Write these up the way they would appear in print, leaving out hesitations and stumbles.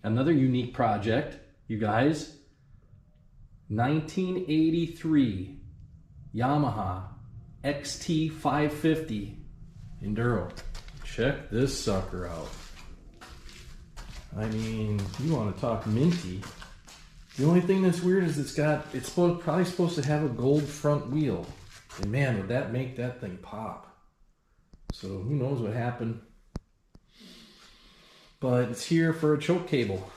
Another unique project, you guys. 1983 Yamaha XT550 Enduro. Check this sucker out. I mean, you want to talk minty. The only thing that's weird is it's probably supposed to have a gold front wheel. And man, would that make that thing pop. So who knows what happened. But it's here for a choke cable.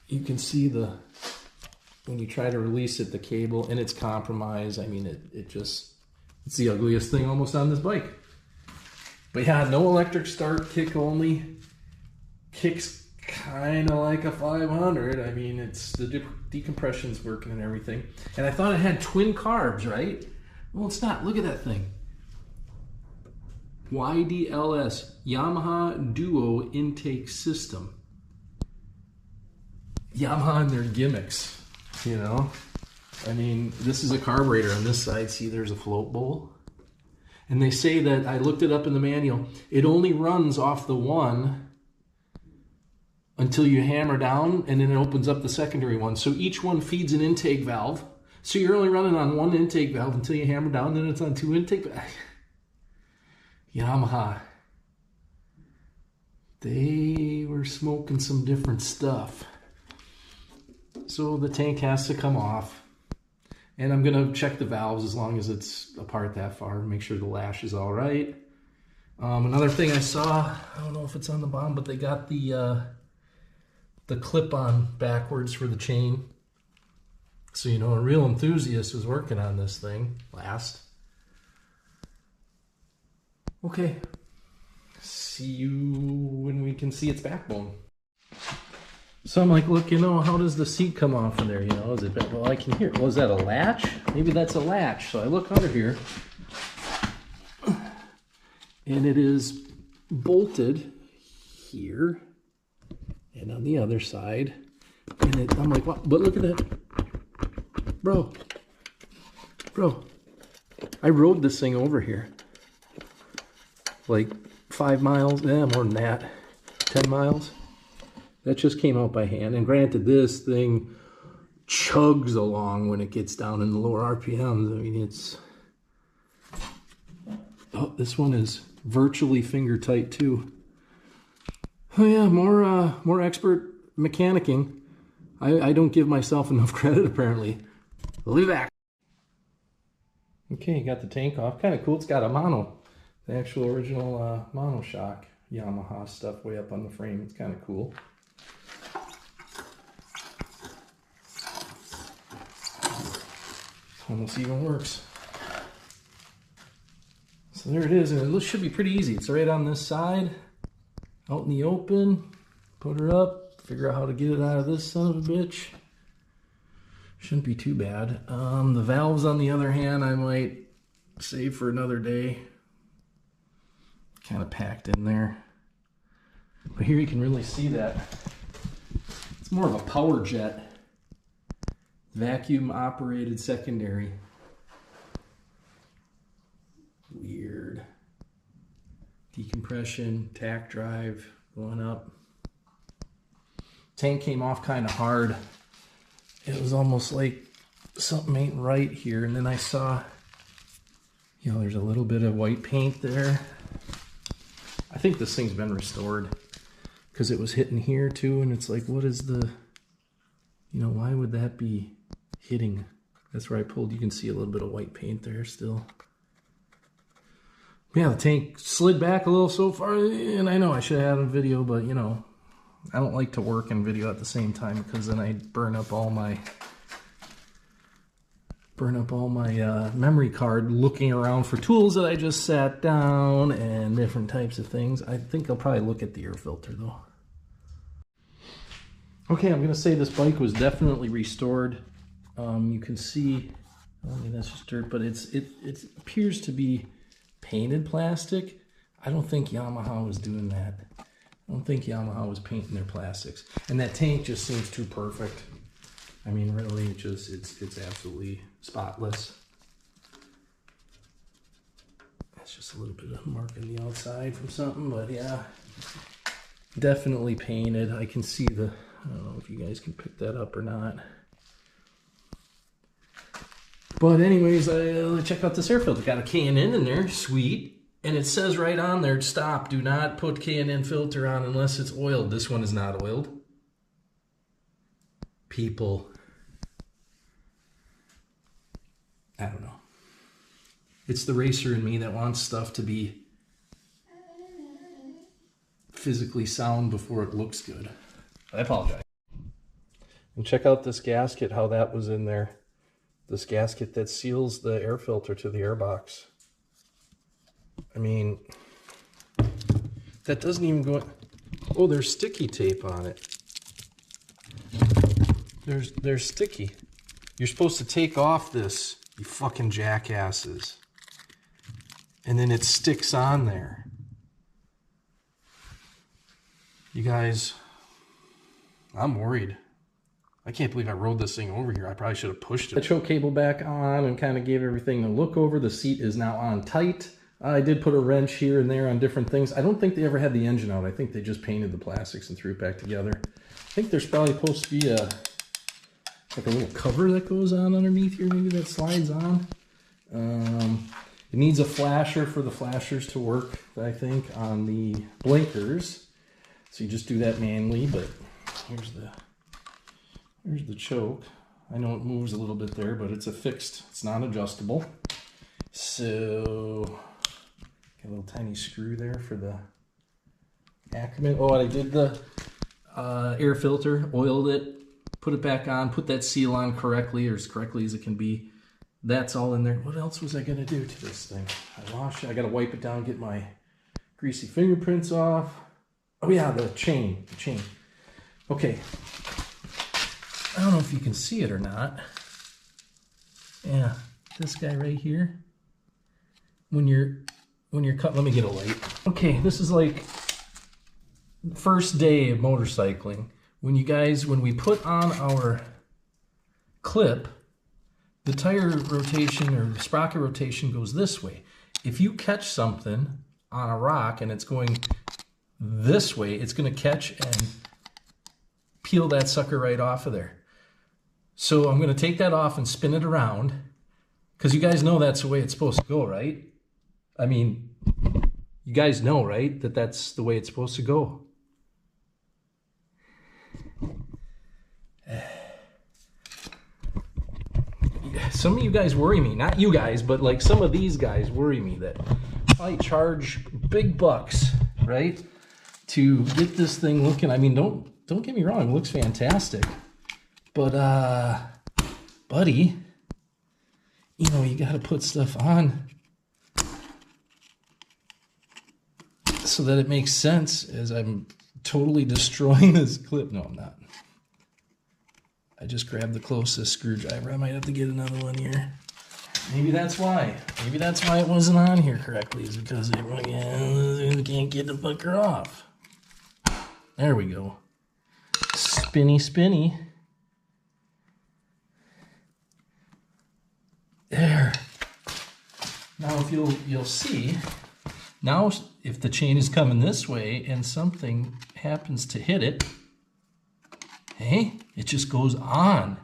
You can see when you try to release it, the cable, and it's compromised. I mean, it's the ugliest thing almost on this bike. But yeah, no electric start, kick only. Kicks kind of like a 500. I mean, it's the decompression's working and everything. And I thought it had twin carbs, right? Well, it's not. Look at that thing. YDLS, Yamaha Duo Intake System. Yamaha and their gimmicks, you know? I mean, this is a carburetor on this side. See, there's a float bowl. And they say that, I looked it up in the manual, it only runs off the one until you hammer down, and then it opens up the secondary one. So each one feeds an intake valve. So you're only running on one intake valve until you hammer down, then it's on two intake valves. Yamaha. They were smoking some different stuff. So the tank has to come off. And I'm going to check the valves as long as it's apart that far, make sure the lash is all right. Another thing I saw, I don't know if it's on the bottom, but they got the clip-on backwards for the chain. So, you know, a real enthusiast was working on this thing last. Okay. See you when we can see its backbone. So I'm like, look, you know, how does the seat come off in there? You know, is it, well, I can hear. Was that a latch? Maybe that's a latch. So I look under here, and it is bolted here and on the other side. And I'm like, what? But look at that, bro. I rode this thing over here, like 5 miles. More than that, 10 miles. That just came out by hand. And granted, this thing chugs along when it gets down in the lower RPMs. I mean, it's... Oh, this one is virtually finger tight too. Oh yeah, more expert mechanicking. I don't give myself enough credit, apparently. Leave it back. Okay, got the tank off. Kind of cool. It's got a mono. The actual original mono shock Yamaha stuff way up on the frame. It's kind of cool. Almost even works. So there it is, and it should be pretty easy. It's right on this side, out in the open. Put her up, figure out how to get it out of this son of a bitch. Shouldn't be too bad. The valves, on the other hand, I might save for another day. Kind of packed in there. But here you can really see that. It's more of a power jet. Vacuum operated secondary. Weird. Decompression, tack drive going up. Tank came off kind of hard. It was almost like something ain't right here. And then I saw, you know, there's a little bit of white paint there. I think this thing's been restored because it was hitting here too. And it's like, what is the, you know, why would that be hitting? That's where I pulled. You can see a little bit of white paint there still. Yeah, the tank slid back a little so far, and I know I should have had a video, but you know, I don't like to work and video at the same time because then I burn up all my memory card looking around for tools that I just sat down and different types of things. I think I'll probably look at the air filter though. Okay, I'm gonna say this bike was definitely restored. You can see, I mean, that's just dirt, but it appears to be painted plastic. I don't think Yamaha was doing that. I don't think Yamaha was painting their plastics. And that tank just seems too perfect. I mean, really, it's absolutely spotless. That's just a little bit of mark on the outside from something, but yeah. Definitely painted. I can see the, I don't know if you guys can pick that up or not. But anyways, check out this air filter. Got a K&N in there, sweet. And it says right on there, stop, do not put K&N filter on unless it's oiled. This one is not oiled. People, I don't know. It's the racer in me that wants stuff to be physically sound before it looks good. I apologize. And check out this gasket, how that was in there. This gasket that seals the air filter to the air box. I mean, that doesn't even go... Oh, there's sticky tape on it. There's sticky. You're supposed to take off this, you fucking jackasses. And then it sticks on there. You guys, I'm worried. I can't believe I rode this thing over here. I probably should have pushed it. The choke cable back on and kind of gave everything a look over. The seat is now on tight. I did put a wrench here and there on different things. I don't think they ever had the engine out. I think they just painted the plastics and threw it back together. I think there's probably supposed to be like a little cover that goes on underneath here, maybe that slides on. It needs a flasher for the flashers to work, I think, on the blinkers. So you just do that manually, but here's the choke. I know it moves a little bit there, but it's a fixed, it's not adjustable. So, got a little tiny screw there for the Ackerman. Oh, and I did the air filter, oiled it, put it back on, put that seal on correctly, or as correctly as it can be. That's all in there. What else was I gonna do to this thing? I gotta wipe it down, get my greasy fingerprints off. Oh yeah, the chain. Okay. I don't know if you can see it or not. Yeah, this guy right here. When you're cut, let me get a light. Okay, this is like first day of motorcycling. When we put on our clip, the tire rotation or the sprocket rotation goes this way. If you catch something on a rock and it's going this way, it's going to catch and peel that sucker right off of there. So I'm going to take that off and spin it around, because you guys know that's the way it's supposed to go, right? I mean, you guys know, right, that that's the way it's supposed to go. Some of you guys worry me, not you guys, but like some of these guys worry me that I charge big bucks, right, to get this thing looking. I mean, don't get me wrong, it looks fantastic, but buddy, you know, you got to put stuff on so that it makes sense. As I'm totally destroying this clip. No, I'm not. I just grabbed the closest screwdriver. I might have to get another one here. Maybe that's why. Maybe that's why it wasn't on here correctly, is because it can't get the fucker off. There we go. Spinny. There. Now if you'll see, now if the chain is coming this way and something happens to hit it, hey, it just goes on.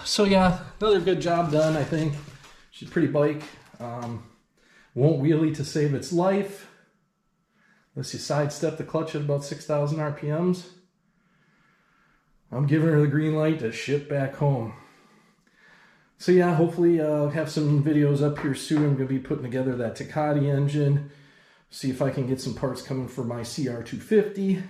So yeah, another good job done, I think. She's a pretty bike. Won't wheelie to save its life. Unless you sidestep the clutch at about 6,000 RPMs. I'm giving her the green light to ship back home. So yeah, hopefully I'll have some videos up here soon. I'm going to be putting together that Takati engine. See if I can get some parts coming for my CR250.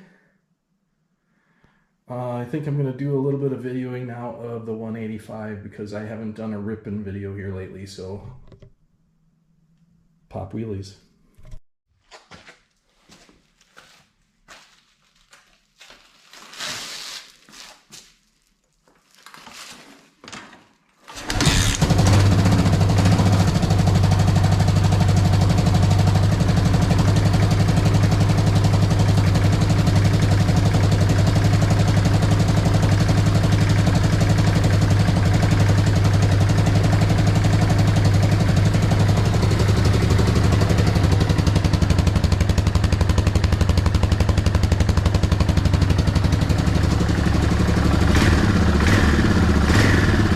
I think I'm going to do a little bit of videoing now of the 185 because I haven't done a ripping video here lately, so pop wheelies.